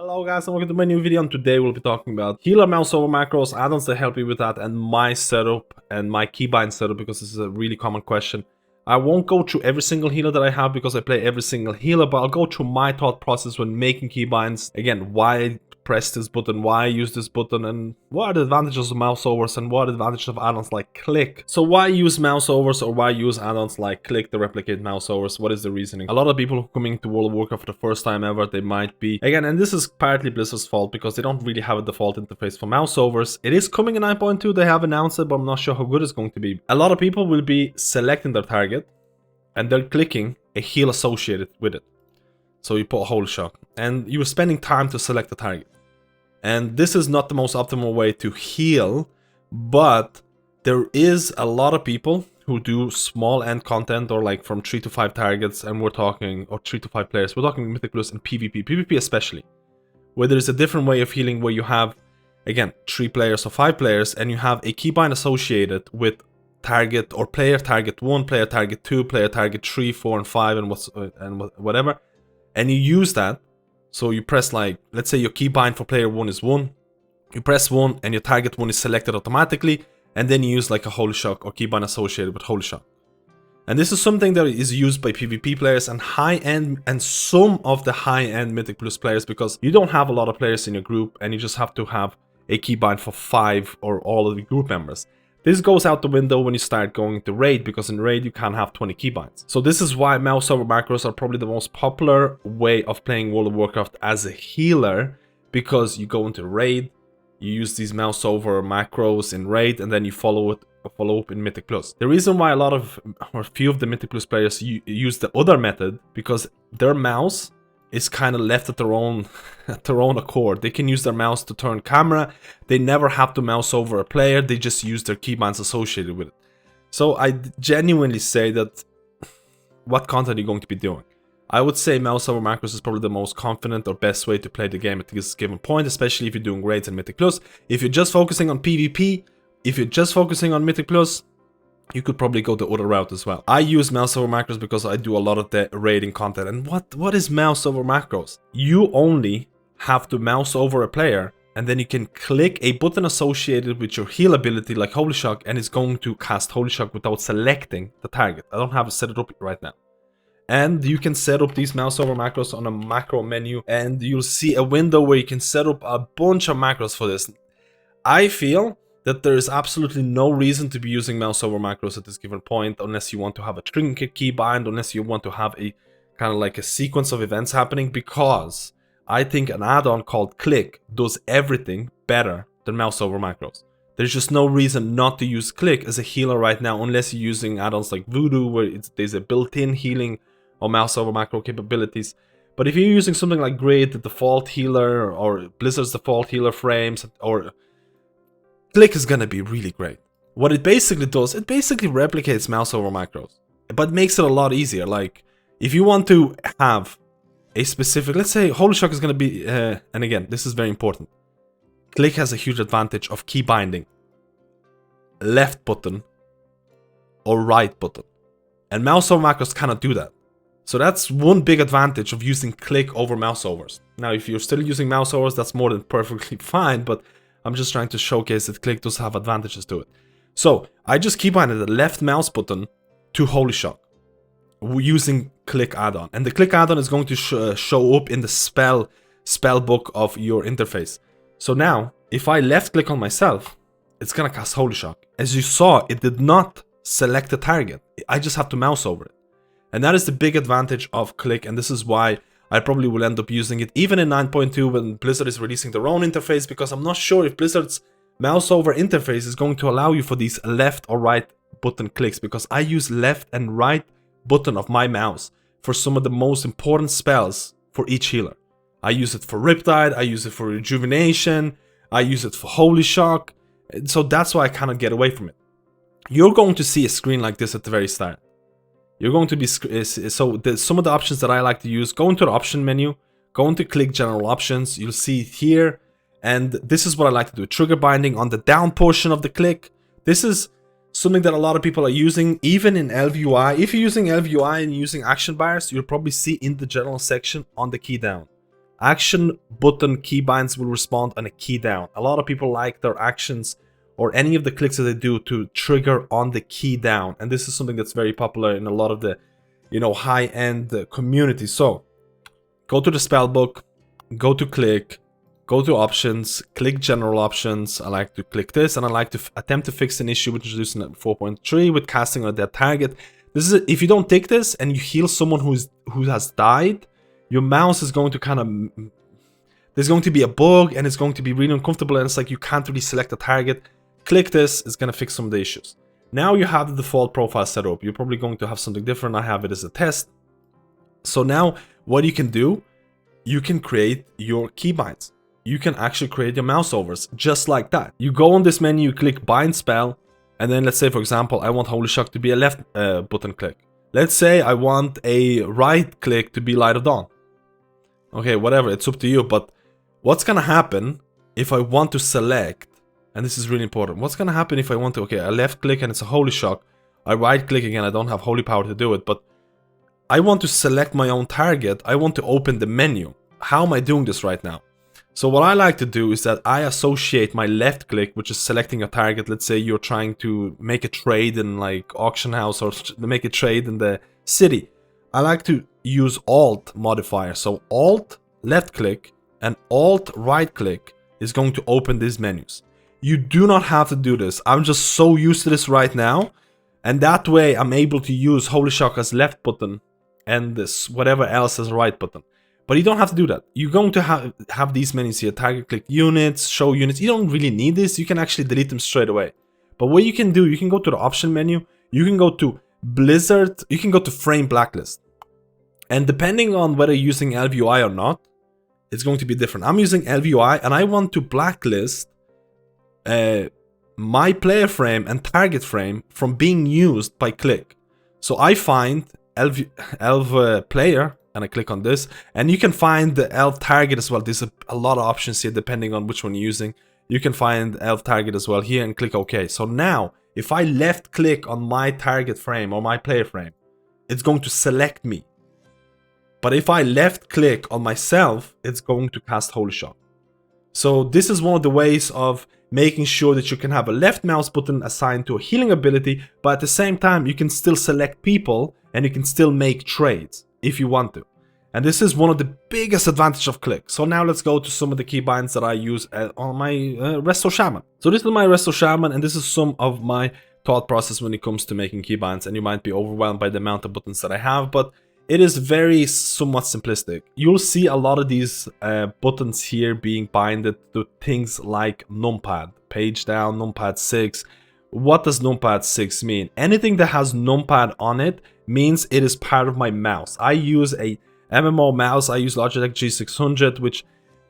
Hello guys and welcome to my new video, and today we'll be talking about healer Mouseover macros, add-ons that help me with that, and my setup and my keybind setup, because this is a really common question. I won't go through every single healer that I have because I play every single healer, but I'll go through my thought process when making keybinds. Again, why I press this button, why I use this button, and what are the advantages of Mouseovers and what are the advantages of add-ons like Clique. So why use Mouseovers or why use add-ons like Clique to replicate Mouseovers? What is the reasoning? A lot of people who are coming to World of Warcraft for the first time ever, they might be, again, and this is partly Blizzard's fault because they don't really have a default interface for Mouseovers. It is coming in 9.2, they have announced it, but I'm not sure how good it's going to be. A lot of people will be selecting their target and they're clicking a heal associated with it. So you put a Holy Shock and you're spending time to select the target. And this is not the most optimal way to heal, but there is a lot of people who do small end content, or like from 3 to 5 targets, and we're talking, or 3 to 5 players, we're talking Mythic Plus and PvP especially, where there's a different way of healing where you have, again, 3 players or 5 players, and you have a keybind associated with target or player target 1, player target 2, player target 3, 4, and 5, and whatever, and you use that. So you press, like, let's say your keybind for player 1 is 1. You press 1 and your target 1 is selected automatically. And then you use like a Holy Shock or keybind associated with Holy Shock. And this is something that is used by PvP players and high-end, and some of the high-end Mythic Plus players, because you don't have a lot of players in your group and you just have to have a keybind for 5 or all of the group members. This goes out the window when you start going to raid, because in raid you can't have 20 keybinds. So this is why Mouseover macros are probably the most popular way of playing World of Warcraft as a healer, because you go into raid, you use these Mouseover macros in raid, and then you follow up in Mythic Plus. The reason why a lot of, or a few of the Mythic Plus players use the other method, because their mouse is kind of left at their own accord. They can use their mouse to turn camera. They never have to mouse over a player. They just use their keybinds associated with it. So I genuinely say that, what content are you going to be doing? I would say Mouseover macros is probably the most confident or best way to play the game at this given point, especially if you're doing raids and Mythic Plus. If you're just focusing on PvP, if you're just focusing on Mythic Plus, you could probably go the other route as well. I use Mouseover macros because I do a lot of the raiding content. And what is Mouseover macros? You only have to mouse over a player, and then you can click a button associated with your heal ability like Holy Shock, and it's going to cast Holy Shock without selecting the target. I don't have it set it up right now. And you can set up these Mouseover macros on a macro menu, and you'll see a window where you can set up a bunch of macros for this. I feel that there is absolutely no reason to be using Mouseover macros at this given point, unless you want to have a trinket keybind, unless you want to have a kind of like a sequence of events happening, because I think an add-on called Clique does everything better than Mouseover macros. There's just no reason not to use Clique as a healer right now, unless you're using add-ons like Voodoo, where there's a built-in healing or Mouseover macro capabilities. But if you're using something like Grid, the default healer, or Blizzard's default healer frames, or Clique is gonna be really great. What it basically does, it basically replicates Mouseover macros, but makes it a lot easier. Like, if you want to have a specific, let's say Holy Shock is gonna be, and again, this is very important. Clique has a huge advantage of key binding left button or right button, and Mouseover macros cannot do that. So that's one big advantage of using Clique over Mouseovers. Now, if you're still using Mouseovers, that's more than perfectly fine, but I'm just trying to showcase that Clique does have advantages to it. So I just keybinded the left mouse button to Holy Shock using Clique Addon, and the Clique Addon is going to show up in the spell book of your interface. So now, if I left click on myself, it's gonna cast Holy Shock. As you saw, it did not select the target. I just have to mouse over it. And that is the big advantage of Clique, and this is why I probably will end up using it even in 9.2 when Blizzard is releasing their own interface, because I'm not sure if Blizzard's Mouseover interface is going to allow you for these left or right button clicks, because I use left and right button of my mouse for some of the most important spells for each healer. I use it for Riptide, I use it for Rejuvenation, I use it for Holy Shock, so that's why I cannot get away from it. You're going to see a screen like this at the very start. You're going to be, so some of the options that I like to use, go into the option menu, go into Clique General Options, you'll see it here, and this is what I like to do, trigger binding on the down portion of the click. This is something that a lot of people are using, even in LVUI. If you're using LVUI and using action bars, you'll probably see in the general section on the key down. Action button keybinds will respond on a key down. A lot of people like their actions or any of the clicks that they do to trigger on the key down. And this is something that's very popular in a lot of the, you know, high-end community. So go to the spellbook, go to click, go to options, click general options. I like to click this, and I like to attempt to fix an issue with introducing at 4.3 with casting on a dead target. This is if you don't take this and you heal someone who has died, your mouse is going to kind of, there's going to be a bug and it's going to be really uncomfortable, and it's like you can't really select a target. Click this, it's going to fix some of the issues. Now you have the default profile set up. You're probably going to have something different. I have it as a test. So now what you can do, you can create your keybinds. You can actually create your Mouseovers just like that. You go on this menu, you click bind spell, and then let's say, for example, I want Holy Shock to be a left button click. Let's say I want a right click to be Light of Dawn. Okay, whatever, it's up to you, but what's gonna happen if I want to select, and this is really important, what's gonna happen if I want to, okay, I left click and it's a Holy Shock, I right click again, I don't have Holy Power to do it, but I want to select my own target, I want to open the menu. How am I doing this right now? So what I like to do is that I associate my left click, which is selecting a target. Let's say you're trying to make a trade in like auction house or make a trade in the city. I like to use Alt modifier. So Alt left click and Alt right click is going to open these menus. You do not have to do this. I'm just so used to this right now. And that way I'm able to use Holy Shock as left button and this whatever else as right button. But you don't have to do that. You're going to have these menus here, target click units, show units. You don't really need this. You can actually delete them straight away. But what you can do, you can go to the option menu, you can go to Blizzard, you can go to frame blacklist. And depending on whether you're using LVUI or not, it's going to be different. I'm using LVUI and I want to blacklist my player frame and target frame from being used by click. So I find elf player, and I click on this, and you can find the elf target as well. There's a lot of options here depending on which one you're using. You can find elf target as well here and click OK. So now, if I left click on my target frame or my player frame, it's going to select me. But if I left click on myself, it's going to cast Holy Shock. So this is one of the ways of making sure that you can have a left mouse button assigned to a healing ability, but at the same time you can still select people and you can still make trades if you want to. And this is one of the biggest advantages of click. So now let's go to some of the keybinds that I use on my Resto Shaman. So this is my Resto Shaman, and this is some of my thought process when it comes to making keybinds. And you might be overwhelmed by the amount of buttons that I have, but it is very somewhat simplistic. You'll see a lot of these buttons here being binded to things like numpad, page down, numpad 6. What does numpad 6 mean? Anything that has numpad on it means it is part of my mouse. I use a MMO mouse, I use Logitech G600, which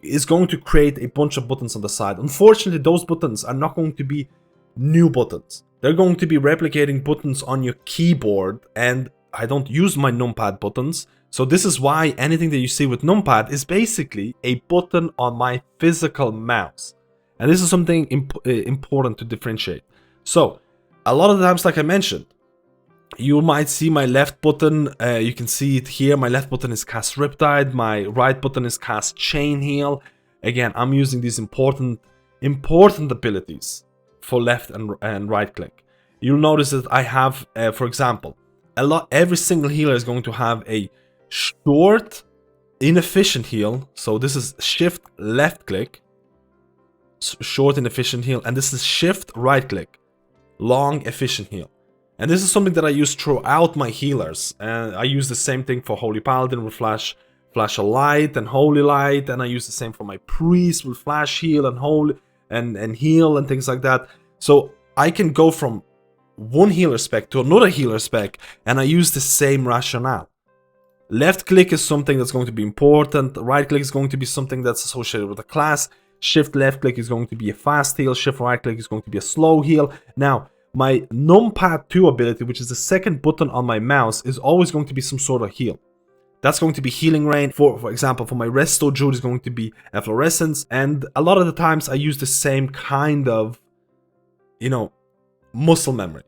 is going to create a bunch of buttons on the side. Unfortunately, those buttons are not going to be new buttons. They're going to be replicating buttons on your keyboard, and I don't use my numpad buttons. So this is why anything that you see with numpad is basically a button on my physical mouse. And this is something important to differentiate. So a lot of the times, like I mentioned, you might see my left button, you can see it here, my left button is cast Riptide, my right button is cast Chain Heal. Again, I'm using these important abilities for left and right click. You'll notice that I have, for example, every single healer is going to have a short, inefficient heal. So this is shift left click, short inefficient heal, and this is shift right click, long efficient heal. And this is something that I use throughout my healers. And I use the same thing for Holy Paladin with Flash of Light and Holy Light, and I use the same for my Priest with Flash Heal and Holy and Heal and things like that. So I can go from one healer spec to another healer spec, and I use the same rationale. Left click is something that's going to be important. Right click is going to be something that's associated with a class. Shift left click is going to be a fast heal. Shift right click is going to be a slow heal. Now, my numpad 2 ability, which is the second button on my mouse, is always going to be some sort of heal. That's going to be Healing Rain. For example, for my Resto Druid is going to be Efflorescence. And a lot of the times I use the same kind of, muscle memory.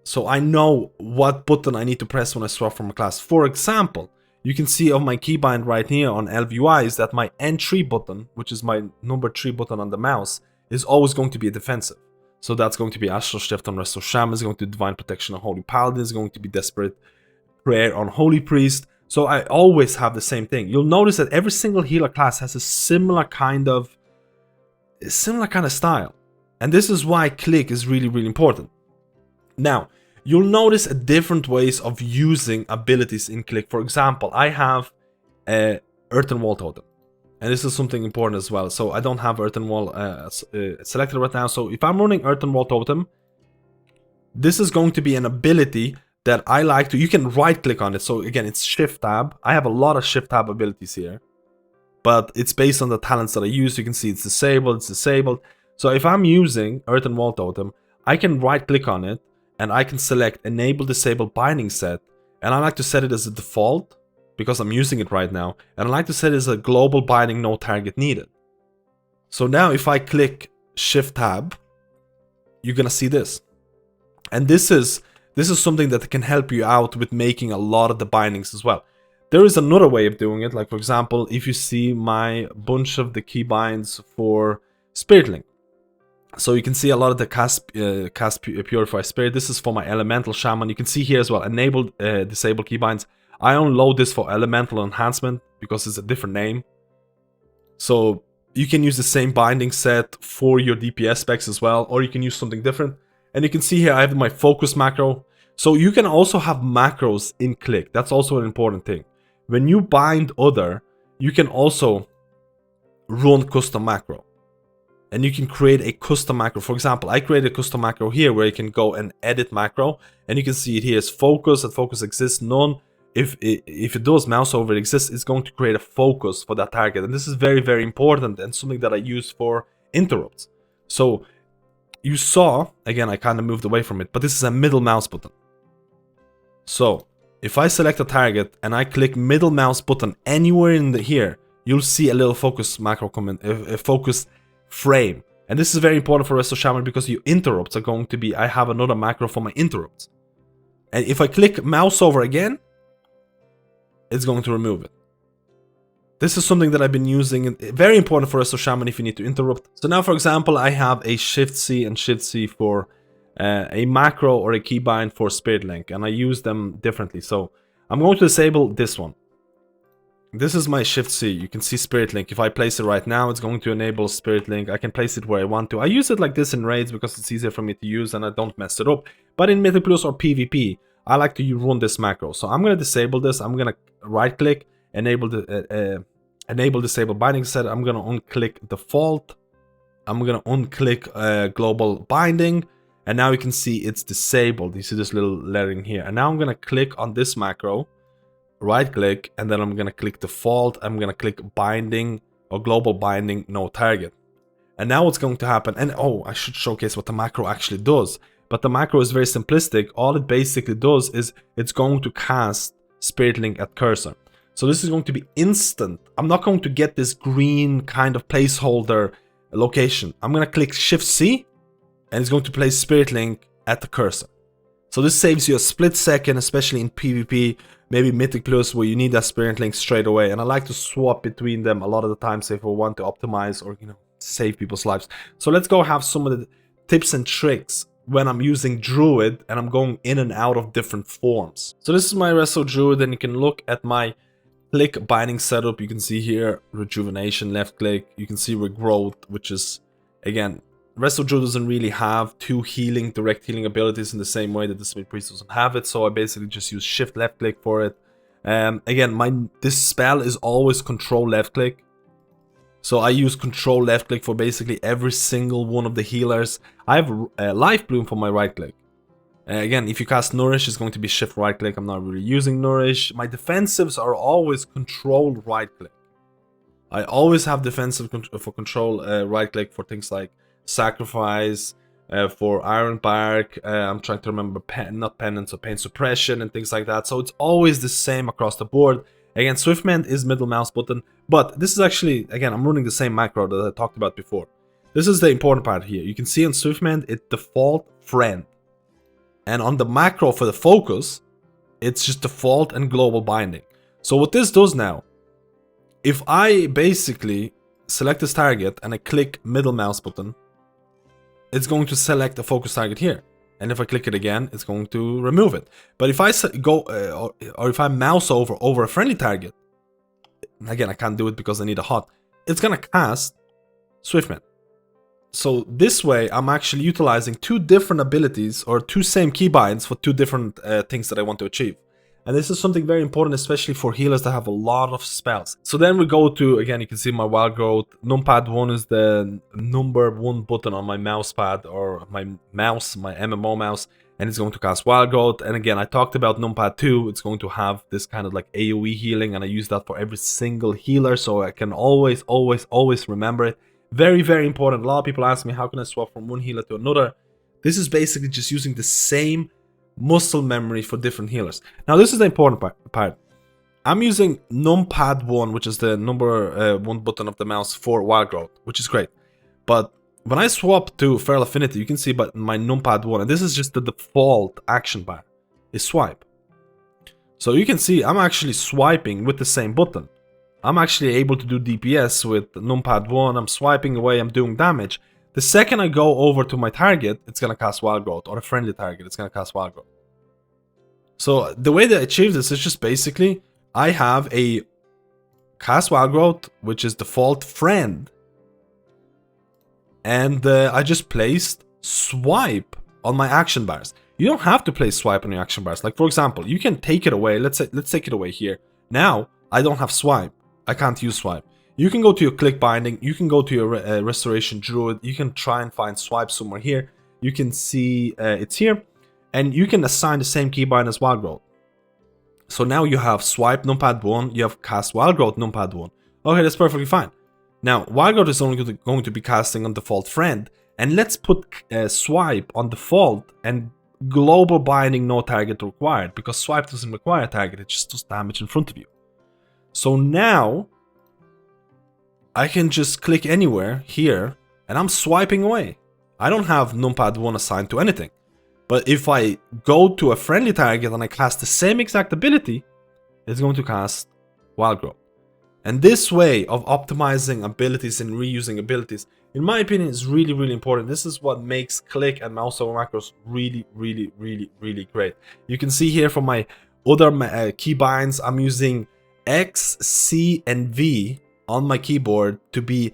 So I know what button I need to press when I swap from a class. For example, you can see on my keybind right here on LVUI is that my N3 button, which is my number 3 button on the mouse, is always going to be a defensive. So that's going to be Astral Shift on Resto Shaman, is going to Divine Protection on Holy Paladin, is going to be Desperate Prayer on Holy Priest. So I always have the same thing. You'll notice that every single healer class has a similar kind of style. And this is why Clique is really, really important. Now, you'll notice different ways of using abilities in Clique. For example, I have Earthen Wall Totem. And this is something important as well. So I don't have Earthen Wall selected right now. So if I'm running Earthen Wall Totem, this is going to be an ability that I like to... You can right click on it. So again, it's Shift Tab. I have a lot of Shift Tab abilities here. But it's based on the talents that I use. You can see it's disabled, So if I'm using Earthen Wall Totem, I can right click on it. And I can select Enable Disable Binding Set. And I like to set it as a default, because I'm using it right now. And I like to set it as a global binding, no target needed. So now if I click Shift Tab, you're gonna see this. And this is something that can help you out with making a lot of the bindings as well. There is another way of doing it. Like for example, if you see my bunch of the keybinds for Spirit Link. So you can see a lot of the cast Purify Spirit. This is for my Elemental Shaman. You can see here as well, Enable Disable Keybinds. I only load this for Elemental Enhancement because it's a different name. So you can use the same binding set for your DPS specs as well, or you can use something different. And you can see here I have my Focus macro. So you can also have macros in Clique. That's also an important thing. When you bind other, you can also run custom macro. And you can create a custom macro. For example, I created a custom macro here where you can go and edit macro. And you can see it here is focus, and focus exists, none. If it does Mouseover exists, it's going to create a focus for that target. And this is very, very important and something that I use for interrupts. So you saw, again, I kind of moved away from it, but this is a middle mouse button. So if I select a target and I click middle mouse button anywhere in here, you'll see a little focus macro comment, a focus frame. And this is very important for Resto Shaman because your interrupts are going to be, I have another macro for my interrupts. And if I click Mouseover again, it's going to remove it. This is something that I've been using, very important for Resto Shaman if you need to interrupt. So now, for example, I have a Shift C and Shift C for a macro or a keybind for Spirit Link, and I use them differently. So I'm going to disable this one. This is my Shift C. You can see Spirit Link. If I place it right now, it's going to enable Spirit Link. I can place it where I want to. I use it like this in raids because it's easier for me to use and I don't mess it up. But in Mythic Plus or PvP, I like to run this macro. So I'm going to disable this. I'm going to right click, enable disable binding set. I'm going to unclick default. I'm going to unclick global binding. And now you can see it's disabled. You see this little lettering here. And now I'm going to click on this macro. Right click, and then I'm gonna click default. I'm gonna click binding or global binding, no target. And now what's going to happen, and oh, I should showcase what the macro actually does. But the macro is very simplistic. All it basically does is it's going to cast Spirit Link at cursor. So this is going to be instant. I'm not going to get this green kind of placeholder location. I'm gonna click Shift C, and it's going to place Spirit Link at the cursor. So this saves you a split second, especially in PvP, maybe Mythic Plus, where you need that Spirit Link straight away. And I like to swap between them a lot of the times if I want to optimize or, save people's lives. So let's go have some of the tips and tricks when I'm using Druid and I'm going in and out of different forms. So this is my Resto Druid, and you can look at my Clique binding setup. You can see here Rejuvenation, left click. You can see Regrowth, which is, again, Resto Druid doesn't really have two direct healing abilities in the same way that the Smith Priest doesn't have it, so I basically just use Shift left click for it. Again, this spell is always Control left click, so I use Control left click for basically every single one of the healers. I have Life Bloom for my right click. Again, if you cast Nourish, it's going to be Shift right click. I'm not really using Nourish. My defensives are always Control right click. I always have defensive for Control right click for things like Sacrifice, for Iron Bark, I'm trying to remember, not Penance, or Pain Suppression and things like that. So it's always the same across the board. Again, Swiftmend is middle mouse button, but this is actually, again, I'm running the same macro that I talked about before. This is the important part here. You can see on Swiftmend, it default friend. And on the macro for the focus, it's just default and global binding. So what this does now, if I basically select this target and I click middle mouse button, it's going to select a focus target here. And if I click it again, it's going to remove it. But if I go, or if I mouse over a friendly target, again, I can't do it because I need a hot, it's gonna cast Swiftman. So this way, I'm actually utilizing two different abilities or two same keybinds for two different things that I want to achieve. And this is something very important, especially for healers that have a lot of spells. So then we go to, again, you can see my wild growth. Numpad 1 is the number 1 button on my mouse pad or my mouse, my MMO mouse, and it's going to cast wild growth. And again, I talked about Numpad 2. It's going to have this kind of like AoE healing, and I use that for every single healer, so I can always remember it. Very, very important. A lot of people ask me, how can I swap from one healer to another? This is basically just using the same muscle memory for different healers. Now this is the important part. I'm using numpad 1, which is the number 1 button of the mouse for wild growth, which is great. But when I swap to feral affinity, you can see but my numpad 1, and this is just the default action bar, is swipe. So you can see I'm actually swiping with the same button. I'm actually able to do DPS with numpad 1, I'm swiping away, I'm doing damage. The second I go over to my target, it's gonna cast wild growth, or a friendly target, it's gonna cast wild growth. So the way that I achieve this is just basically, I have a cast wild growth, which is default friend, and I just placed swipe on my action bars. You don't have to place swipe on your action bars. Like for example, you can take it away. Let's take it away here. Now I don't have swipe. I can't use swipe. You can go to your click binding, you can go to your restoration druid, you can try and find swipe somewhere here. You can see it's here, and you can assign the same keybind as wild growth. So now you have swipe numpad 1, you have cast wild growth numpad 1. Okay, that's perfectly fine. Now wild growth is only going to be casting on default friend, and let's put swipe on default and global binding no target required, because swipe doesn't require a target, it just does damage in front of you. So now I can just click anywhere here and I'm swiping away. I don't have numpad 1 assigned to anything. But if I go to a friendly target and I cast the same exact ability, it's going to cast wild growth. And this way of optimizing abilities and reusing abilities, in my opinion, is really, really important. This is what makes Clique and Mouseover macros really, really, really, really great. You can see here from my other keybinds, I'm using X, C, and V on my keyboard to be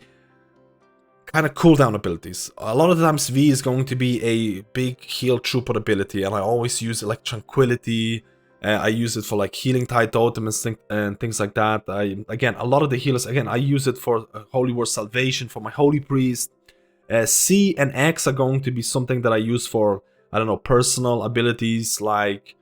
kind of cooldown abilities. A lot of the times V is going to be a big heal throughput ability, and I always use it like Tranquility. I use it for like healing tide totem and things like that. Again, a lot of the healers, again, I use it for Holy War Salvation, for my Holy Priest. C and X are going to be something that I use for, I don't know, personal abilities like,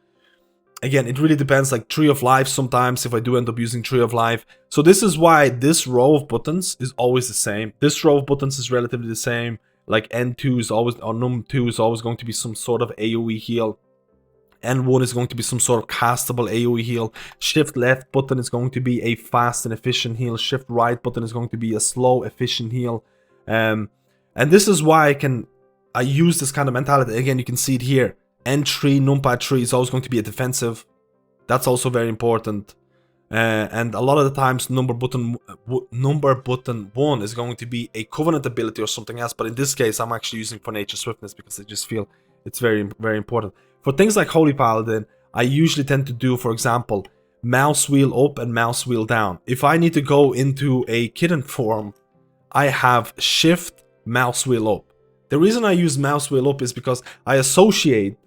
again, it really depends, like Tree of Life sometimes, if I do end up using Tree of Life. So this is why this row of buttons is always the same. This row of buttons is relatively the same. Like N2 is always, or Num2 is always going to be some sort of AoE heal. N1 is going to be some sort of castable AoE heal. Shift left button is going to be a fast and efficient heal. Shift right button is going to be a slow, efficient heal. And this is why I use this kind of mentality. Again, you can see it here. N3, numpad 3 is always going to be a defensive. That's also very important. And a lot of the times number button 1 is going to be a covenant ability or something else. But in this case, I'm actually using for nature swiftness because I just feel it's very, very important. For things like Holy Paladin, I usually tend to do, for example, mouse wheel up and mouse wheel down. If I need to go into a kitten form, I have shift mouse wheel up. The reason I use mouse wheel up is because I associate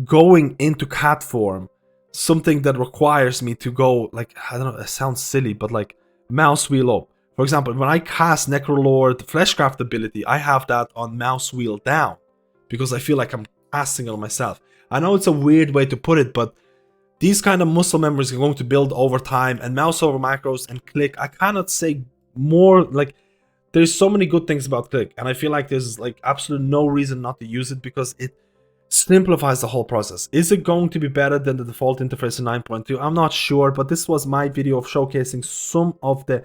going into cat form something that requires me to go, like, I don't know, it sounds silly, but like mouse wheel up. For example, when I cast Necrolord Fleshcraft ability, I have that on mouse wheel down because I feel like I'm casting on myself. I know it's a weird way to put it, but these kind of muscle memories are going to build over time, and Mouseover macros and Clique, I cannot say more. Like, there's so many good things about Clique, and I feel like there's like absolutely no reason not to use it because it simplifies the whole process. Is it going to be better than the default interface in 9.2? I'm not sure, but this was my video of showcasing some of the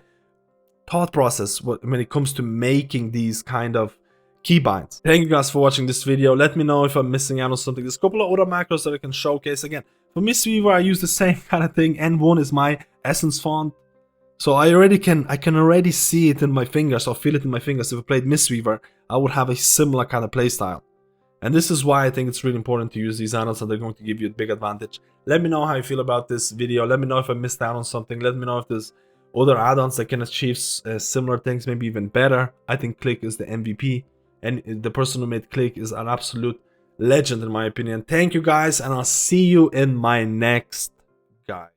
thought process when it comes to making these kind of keybinds. Thank you guys for watching this video. Let me know if I'm missing out on something. There's a couple of other macros that I can showcase. Again, for Mistweaver, I use the same kind of thing. N1 is my essence font. So I can already see it in my fingers or feel it in my fingers. If I played Mistweaver, I would have a similar kind of playstyle. And this is why I think it's really important to use these add-ons, and they're going to give you a big advantage. Let me know how you feel about this video. Let me know if I missed out on something. Let me know if there's other add-ons that can achieve similar things, maybe even better. I think Clique is the MVP, and the person who made Clique is an absolute legend in my opinion. Thank you guys, and I'll see you in my next guide.